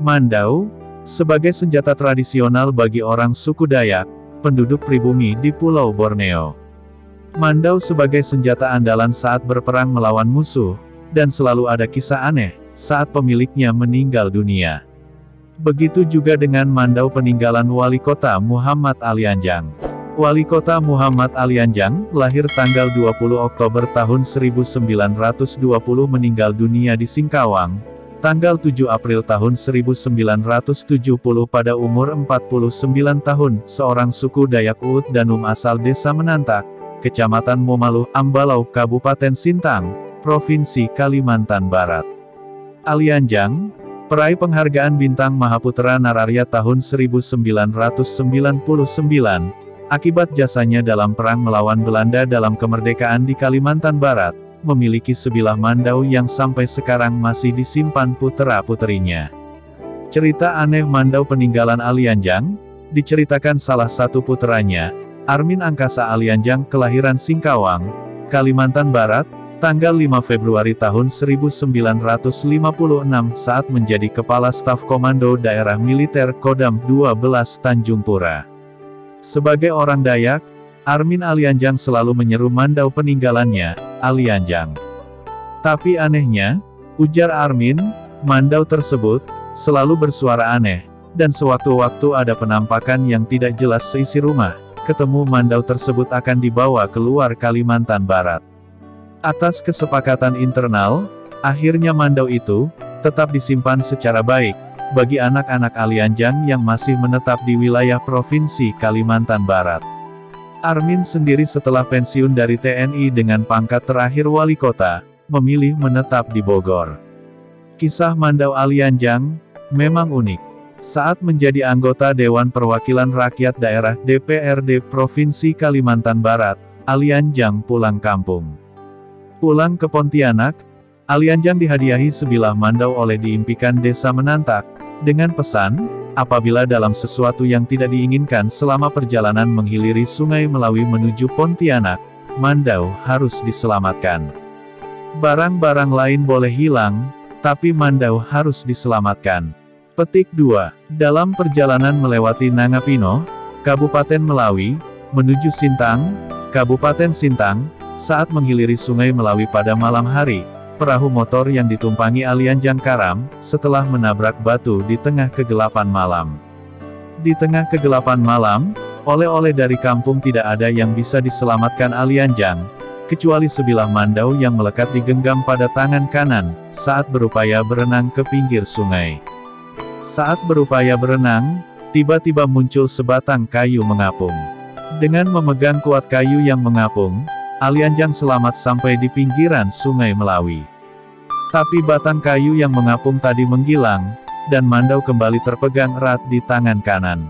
Mandau, sebagai senjata tradisional bagi orang suku Dayak, penduduk pribumi di Pulau Borneo. Mandau sebagai senjata andalan saat berperang melawan musuh, dan selalu ada kisah aneh, saat pemiliknya meninggal dunia. Begitu juga dengan mandau peninggalan Wali Kota Muhammad Alianjang. Wali Kota Muhammad Alianjang, lahir tanggal 20 Oktober tahun 1920 meninggal dunia di Singkawang, tanggal 7 April tahun 1970 pada umur 49 tahun, seorang suku Dayak Uut Danum asal Desa Menantak, Kecamatan Momaluh, Ambalau, Kabupaten Sintang, Provinsi Kalimantan Barat. Alianjang, peraih penghargaan Bintang Mahaputra Nararya tahun 1999, akibat jasanya dalam perang melawan Belanda dalam kemerdekaan di Kalimantan Barat, memiliki sebilah mandau yang sampai sekarang masih disimpan putra-puterinya. Cerita aneh mandau peninggalan Alianjang, diceritakan salah satu puteranya, Armin Angkasa Alianjang kelahiran Singkawang, Kalimantan Barat, tanggal 5 Februari tahun 1956 saat menjadi Kepala Staf Komando Daerah Militer Kodam 12 Tanjung Pura. Sebagai orang Dayak, Armin Alianjang selalu menyeru mandau peninggalannya, Alianjang. Tapi anehnya, ujar Armin, mandau tersebut selalu bersuara aneh, dan sewaktu-waktu ada penampakan yang tidak jelas seisi rumah, ketemu mandau tersebut akan dibawa keluar Kalimantan Barat. Atas kesepakatan internal, akhirnya mandau itu tetap disimpan secara baik bagi anak-anak Alianjang yang masih menetap di wilayah Provinsi Kalimantan Barat. Armin sendiri setelah pensiun dari TNI dengan pangkat terakhir wali kota, memilih menetap di Bogor. Kisah mandau Alianjang memang unik. Saat menjadi anggota Dewan Perwakilan Rakyat Daerah DPRD Provinsi Kalimantan Barat, Alianjang pulang kampung. Pulang ke Pontianak, Alianjang dihadiahi sebilah mandau oleh diimpikan Desa Menantak, dengan pesan, apabila dalam sesuatu yang tidak diinginkan selama perjalanan menghiliri Sungai Melawi menuju Pontianak, mandau harus diselamatkan. Barang-barang lain boleh hilang, tapi mandau harus diselamatkan. Petik 2. Dalam perjalanan melewati Nangapino, Kabupaten Melawi, menuju Sintang, Kabupaten Sintang, saat menghiliri Sungai Melawi pada malam hari, perahu motor yang ditumpangi Alianjang karam, setelah menabrak batu di tengah kegelapan malam. Di tengah kegelapan malam, oleh-oleh dari kampung tidak ada yang bisa diselamatkan Alianjang, kecuali sebilah mandau yang melekat digenggam pada tangan kanan, saat berupaya berenang ke pinggir sungai. Saat berupaya berenang, tiba-tiba muncul sebatang kayu mengapung. Dengan memegang kuat kayu yang mengapung, Alianjang selamat sampai di pinggiran Sungai Melawi. Tapi batang kayu yang mengapung tadi menghilang, dan mandau kembali terpegang erat di tangan kanan.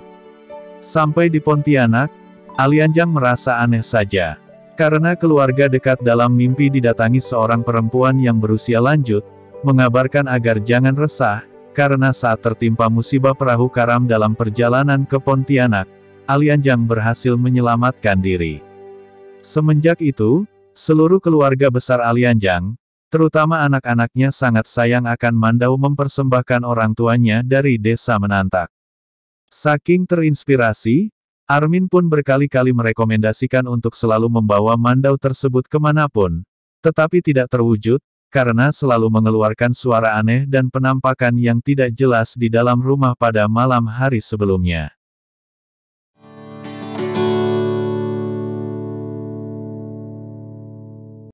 Sampai di Pontianak, Alianjang merasa aneh saja. Karena keluarga dekat dalam mimpi didatangi seorang perempuan yang berusia lanjut, mengabarkan agar jangan resah, karena saat tertimpa musibah perahu karam dalam perjalanan ke Pontianak, Alianjang berhasil menyelamatkan diri. Semenjak itu, seluruh keluarga besar Alianjang, terutama anak-anaknya sangat sayang akan mandau mempersembahkan orang tuanya dari Desa Menantak. Saking terinspirasi, Armin pun berkali-kali merekomendasikan untuk selalu membawa mandau tersebut kemanapun, tetapi tidak terwujud, karena selalu mengeluarkan suara aneh dan penampakan yang tidak jelas di dalam rumah pada malam hari sebelumnya.